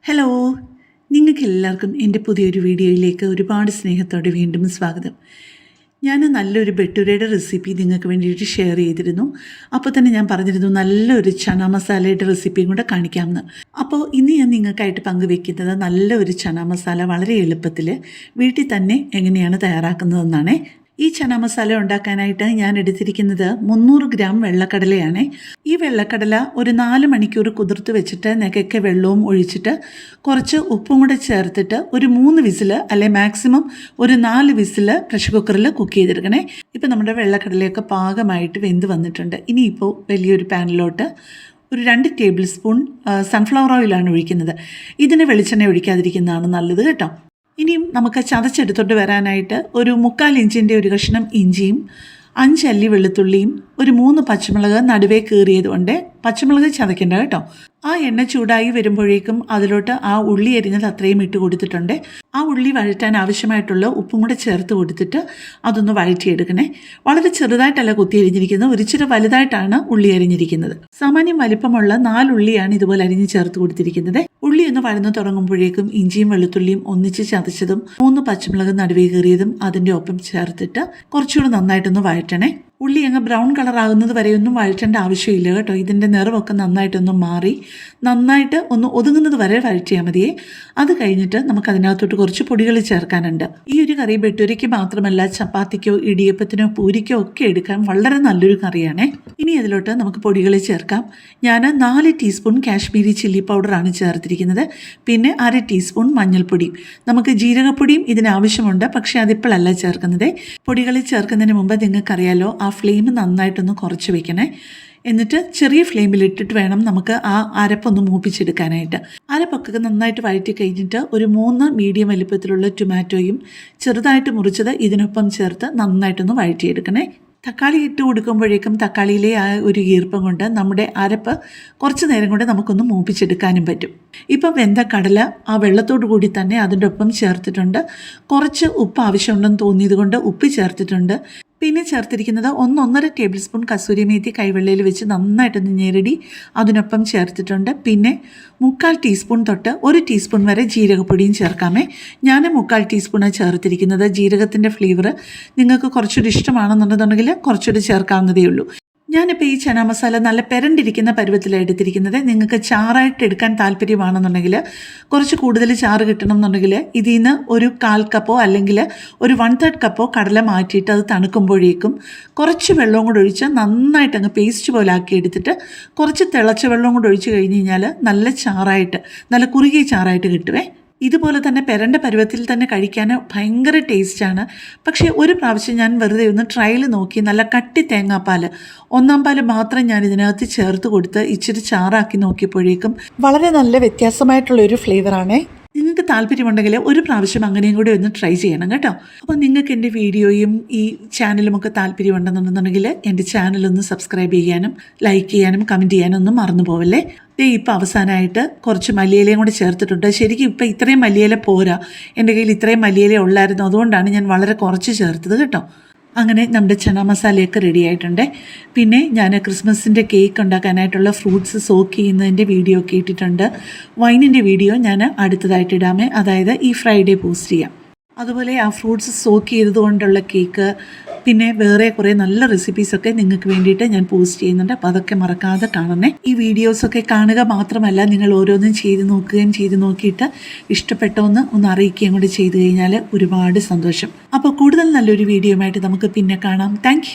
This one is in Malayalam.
ഹലോ, നിങ്ങൾക്ക് എല്ലാവർക്കും എൻ്റെ പുതിയൊരു വീഡിയോയിലേക്ക് ഒരുപാട് സ്നേഹത്തോടെ വീണ്ടും സ്വാഗതം. ഞാൻ നല്ലൊരു ബട്ടൂരയുടെ റെസിപ്പി നിങ്ങൾക്ക് വേണ്ടിയിട്ട് ഷെയർ ചെയ്തിരുന്നു. അപ്പോൾ തന്നെ ഞാൻ പറഞ്ഞിരുന്നു നല്ലൊരു ചന മസാലയുടെ റെസിപ്പിയും കൂടെ കാണിക്കാമെന്ന്. അപ്പോൾ ഇന്ന് ഞാൻ നിങ്ങൾക്കായിട്ട് പങ്കുവെക്കുന്നത് നല്ലൊരു ചന മസാല വളരെ എളുപ്പത്തിൽ വീട്ടിൽ തന്നെ എങ്ങനെയാണ് തയ്യാറാക്കുന്നതെന്നാണ്. ഈ ചന മസാല ഉണ്ടാക്കാനായിട്ട് ഞാൻ എടുത്തിരിക്കുന്നത് 300 ഗ്രാം വെള്ളക്കടലയാണ്. ഈ വെള്ളക്കടല ഒരു 4 മണിക്കൂർ കുതിർത്ത് വെച്ചിട്ട് നെകയ്ക്ക് വെള്ളവും ഒഴിച്ചിട്ട് കുറച്ച് ഉപ്പും കൂടെ ചേർത്തിട്ട് ഒരു 3 വിസിൽ അല്ലെ മാക്സിമം ഒരു 4 വിസിൽ പ്രഷർ കുക്കറിൽ കുക്ക് ചെയ്തെടുക്കണേ. ഇപ്പോൾ നമ്മുടെ വെള്ളക്കടലയൊക്കെ പാകമായിട്ട് വെന്ത് വന്നിട്ടുണ്ട്. ഇനിയിപ്പോൾ വലിയൊരു പാനിലോട്ട് ഒരു 2 ടേബിൾ സ്പൂൺ സൺഫ്ലവർ ഓയിലാണ് ഒഴിക്കുന്നത്. ഇതിന് വെളിച്ചെണ്ണ ഒഴിക്കാതിരിക്കുന്നതാണ് നല്ലത് കേട്ടോ. ഇനിയും നമുക്ക് ചതച്ചെടുത്തോട്ട് വരാനായിട്ട് ഒരു 1/4 ഇഞ്ചിൻ്റെ ഒരു കഷ്ണം ഇഞ്ചിയും 5 അല്ലി വെളുത്തുള്ളിയും ഒരു 3 പച്ചമുളക് നടുവേ കീറിയതുകൊണ്ട് പച്ചമുളക് ചതയ്ക്കേണ്ട കേട്ടോ. ആ എണ്ണ ചൂടായി വരുമ്പോഴേക്കും അതിലോട്ട് ആ ഉള്ളി അരിഞ്ഞത് അത്രയും ഇട്ട് കൊടുത്തിട്ടുണ്ട്. ആ ഉള്ളി വഴറ്റാൻ ആവശ്യമായിട്ടുള്ള ഉപ്പും കൂടെ ചേർത്ത് കൊടുത്തിട്ട് അതൊന്ന് വഴറ്റിയെടുക്കണേ. വളരെ ചെറുതായിട്ടല്ല കുത്തി അരിഞ്ഞിരിക്കുന്നത്, ഒരിച്ചിരി വലുതായിട്ടാണ് ഉള്ളി അരിഞ്ഞിരിക്കുന്നത്. സാമാന്യം വലിപ്പമുള്ള 4 ഉള്ളിയാണ് ഇതുപോലെ അരിഞ്ഞ് ചേർത്ത് കൊടുത്തിരിക്കുന്നത്. ഉള്ളി ഒന്ന് വഴന്നു തുടങ്ങുമ്പോഴേക്കും ഇഞ്ചിയും വെളുത്തുള്ളിയും ഒന്നിച്ച് ചതച്ചതും 3 പച്ചമുളക് നടുവേ കീറിയതും അതിൻ്റെ ഒപ്പം ചേർത്തിട്ട് കുറച്ചുകൂടി നന്നായിട്ടൊന്ന് വഴറ്റണേ. ഉള്ളി അങ്ങ് ബ്രൗൺ കളർ ആകുന്നത് വരെയൊന്നും വഴറ്റേണ്ട ആവശ്യമില്ല കേട്ടോ. ഇതിൻ്റെ നിറമൊക്കെ നന്നായിട്ടൊന്ന് മാറി നന്നായിട്ട് ഒന്ന് ഒതുങ്ങുന്നത് വരെ വഴറ്റിയാൽ മതിയേ. അത് കഴിഞ്ഞിട്ട് നമുക്ക് അതിനകത്തോട്ട് കുറച്ച് പൊടികൾ ചേർക്കാനുണ്ട്. ഈ ഒരു കറി ബട്ടൂരയ്ക്ക് മാത്രമല്ല, ചപ്പാത്തിക്കോ ഇടിയപ്പത്തിനോ പൂരിക്കോ ഒക്കെ എടുക്കാൻ വളരെ നല്ലൊരു കറിയാണേ. ഇനി അതിലോട്ട് നമുക്ക് പൊടികൾ ചേർക്കാം. ഞാൻ 4 ടീസ്പൂൺ കാശ്മീരി ചില്ലി പൗഡറാണ് ചേർത്തിരിക്കുന്നത്. പിന്നെ 1/2 ടീസ്പൂൺ മഞ്ഞൾപ്പൊടിയും. നമുക്ക് ജീരകപ്പൊടിയും ഇതിനാവശ്യമുണ്ട്, പക്ഷേ അതിപ്പോഴല്ല ചേർക്കുന്നത്. പൊടികൾ ചേർക്കുന്നതിന് മുമ്പ് നിങ്ങൾക്കറിയാലോ, ആ ഫ്ലെയിം നന്നായിട്ടൊന്ന് കുറച്ച് വെക്കണേ. എന്നിട്ട് ചെറിയ ഫ്ലെയിമിലിട്ടിട്ട് വേണം നമുക്ക് ആ അരപ്പൊന്ന് മൂപ്പിച്ചെടുക്കാനായിട്ട്. അരപ്പൊക്കെ നന്നായിട്ട് വഴറ്റി കഴിഞ്ഞിട്ട് ഒരു 3 മീഡിയം വലിപ്പത്തിലുള്ള ടൊമാറ്റോയും ചെറുതായിട്ട് മുറിച്ചത് ഇതിനൊപ്പം ചേർത്ത് നന്നായിട്ടൊന്ന് വഴറ്റിയെടുക്കണേ. തക്കാളി ഇട്ട് കൊടുക്കുമ്പോഴേക്കും തക്കാളിയിലെ ആ ഒരു ഈർപ്പം കൊണ്ട് നമ്മുടെ അരപ്പ് കുറച്ച് നേരം കൊണ്ട് നമുക്കൊന്ന് മൂപ്പിച്ചെടുക്കാനും പറ്റും. ഇപ്പം വെന്ത കടല ആ വെള്ളത്തോടു കൂടി തന്നെ അതിൻ്റെ ഒപ്പം ചേർത്തിട്ടുണ്ട്. കുറച്ച് ഉപ്പ് ആവശ്യമുണ്ടെന്ന് തോന്നിയത് കൊണ്ട് ഉപ്പ് ചേർത്തിട്ടുണ്ട്. പിന്നെ ചേർത്തിരിക്കുന്നത് 1-1.5 ടേബിൾ സ്പൂൺ കസൂരി മേത്തി കൈവെള്ളയിൽ വെച്ച് നന്നായിട്ടൊന്ന് ഞെരടി അതിനൊപ്പം ചേർത്തിട്ടുണ്ട്. പിന്നെ 1/4 ടീസ്പൂൺ തൊട്ട് 1 ടീസ്പൂൺ വരെ ജീരകപ്പൊടിയും ചേർക്കാമേ. ഞാൻ 1/4 ടീസ്പൂണാണ് ചേർത്തിരിക്കുന്നത്. ജീരകത്തിൻ്റെ ഫ്ലേവർ നിങ്ങൾക്ക് കുറച്ചുകൂടി ഇഷ്ടമാണെന്നുണ്ടെന്നുണ്ടെങ്കിൽ കുറച്ചുകൂടി ചേർക്കാവുന്നതേ ഉള്ളൂ. ഞാനിപ്പോൾ ഈ ചന മസാല നല്ല പെരണ്ടിരിക്കുന്ന പരുവത്തിലാണ് എടുത്തിരിക്കുന്നത്. നിങ്ങൾക്ക് ചാറായിട്ട് എടുക്കാൻ താല്പര്യമാണെന്നുണ്ടെങ്കിൽ, കുറച്ച് കൂടുതൽ ചാറ് കിട്ടണം എന്നുണ്ടെങ്കിൽ ഇതിൽ നിന്ന് ഒരു 1/4 കപ്പോ അല്ലെങ്കിൽ ഒരു 1/3 കപ്പോ കടല മാറ്റിയിട്ട് അത് തണുക്കുമ്പോഴേക്കും കുറച്ച് വെള്ളവും കൂടെ ഒഴിച്ച് നന്നായിട്ട് അങ്ങ് പേസ്റ്റ് പോലെ ആക്കി എടുത്തിട്ട് കുറച്ച് തിളച്ച വെള്ളവും കൂടെ ഒഴിച്ച് കഴിഞ്ഞ് കഴിഞ്ഞാൽ നല്ല ചാറായിട്ട്, നല്ല കുറുകിയ ചാറായിട്ട് കിട്ടുവേ. ഇതുപോലെ തന്നെ പെരണ്ട പരുവത്തിൽ തന്നെ കഴിക്കാൻ ഭയങ്കര ടേസ്റ്റാണ്. പക്ഷേ ഒരു പ്രാവശ്യം ഞാൻ വെറുതെ ഒന്ന് ട്രയൽ നോക്കി, നല്ല കട്ടി തേങ്ങാപ്പാൽ 1/4 പാൽ മാത്രം ഞാൻ ഇതിനകത്ത് ചേർത്ത് കൊടുത്ത് ഇച്ചിരി ചാറാക്കി നോക്കിയപ്പോഴേക്കും വളരെ നല്ല വ്യത്യാസമായിട്ടുള്ളൊരു ഫ്ലേവറാണേ. നിങ്ങൾക്ക് താല്പര്യമുണ്ടെങ്കിൽ ഒരു പ്രാവശ്യം അങ്ങനെയും കൂടി ഒന്ന് ട്രൈ ചെയ്യണം കേട്ടോ. അപ്പോൾ നിങ്ങൾക്ക് എൻ്റെ വീഡിയോയും ഈ ചാനലുമൊക്കെ താല്പര്യമുണ്ടെന്നുണ്ടെന്നുണ്ടെങ്കിൽ എൻ്റെ ചാനലൊന്ന് സബ്സ്ക്രൈബ് ചെയ്യാനും ലൈക്ക് ചെയ്യാനും കമൻറ്റ് ചെയ്യാനും ഒന്നും മറന്നു പോവല്ലേ. ഇപ്പോൾ അവസാനമായിട്ട് കുറച്ച് മല്ലിയിലയും കൂടി ചേർത്തിട്ടുണ്ട്. ശരിക്കും ഇപ്പോൾ ഇത്രയും മല്ലിയില പോരാ, എൻ്റെ കയ്യിൽ ഇത്രയും മല്ലിയില ഉള്ളായിരുന്നു, അതുകൊണ്ടാണ് ഞാൻ വളരെ കുറച്ച് ചേർത്തത് കേട്ടോ. അങ്ങനെ നമ്മുടെ ചന മസാലയൊക്കെ റെഡി ആയിട്ടുണ്ട്. പിന്നെ ഞാൻ ക്രിസ്മസിൻ്റെ കേക്ക് ഉണ്ടാക്കാനായിട്ടുള്ള ഫ്രൂട്ട്സ് സോക്ക് ചെയ്യുന്നതിൻ്റെ വീഡിയോ ഒക്കെ ഇട്ടിട്ടുണ്ട്. വൈനിൻ്റെ വീഡിയോ ഞാൻ അടുത്തതായിട്ട് ഇടാമേ, അതായത് ഈ ഫ്രൈഡേ പോസ്റ്റ് ചെയ്യാം. അതുപോലെ ആ ഫ്രൂട്ട്സ് സോക്ക് ചെയ്തതുകൊണ്ടുള്ള കേക്ക്, പിന്നെ വേറെ കുറേ നല്ല റെസിപ്പീസൊക്കെ നിങ്ങൾക്ക് വേണ്ടിയിട്ട് ഞാൻ പോസ്റ്റ് ചെയ്യുന്നുണ്ട്. അപ്പോൾ അതൊക്കെ മറക്കാതെ കാണണേ. ഈ വീഡിയോസൊക്കെ കാണുക മാത്രമല്ല, നിങ്ങൾ ഓരോന്നും ചെയ്ത് നോക്കുകയും ചെയ്ത് നോക്കിയിട്ട് ഇഷ്ടപ്പെട്ടോന്ന് ഒന്ന് അറിയിക്കുകയും കൂടി ചെയ്ത് കഴിഞ്ഞാൽ ഒരുപാട് സന്തോഷം. അപ്പോൾ കൂടുതൽ നല്ലൊരു വീഡിയോയുമായിട്ട് നമുക്ക് പിന്നെ കാണാം. താങ്ക്